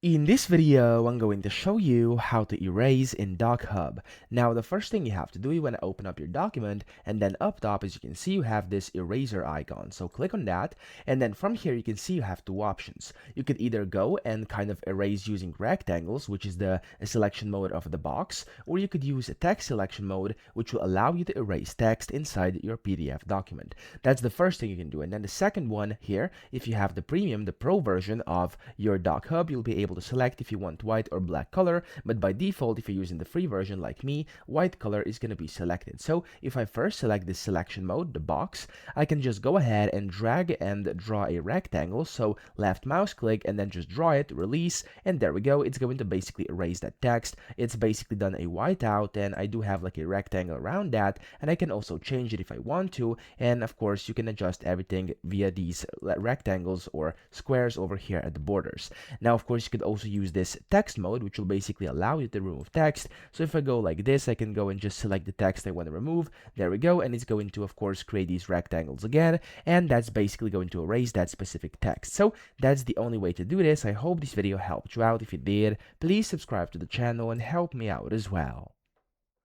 In this video, I'm going to show you how to erase in DocHub. Now, the first thing you have to do, you want to open up your document, and then up top, as you can see, you have this eraser icon. So click on that, and then from here, you can see you have two options. You could either go and kind of erase using rectangles, which is the selection mode of the box, or you could use a text selection mode, which will allow you to erase text inside your PDF document. That's the first thing you can do. And then the second one here, if you have the premium, the pro version of your DocHub, you'll be able to select if you want white or black color, but by default, if you're using the free version like me, white color is going to be selected. So if I first select this selection mode, the box, I can just go ahead and drag and draw a rectangle. So left mouse click and then just draw it, release, and there we go. It's going to basically erase that text. It's basically done a whiteout, and I do have like a rectangle around that, and I can also change it if I want to. And of course, you can adjust everything via these rectangles or squares over here at the borders. Now, of course, you could also use this text mode, which will basically allow you to remove text. So if I go like this, I can go and just select the text I want to remove. There we go. And it's going to, of course, create these rectangles again. And that's basically going to erase that specific text. So that's the only way to do this. I hope this video helped you out. If it did, please subscribe to the channel and help me out as well.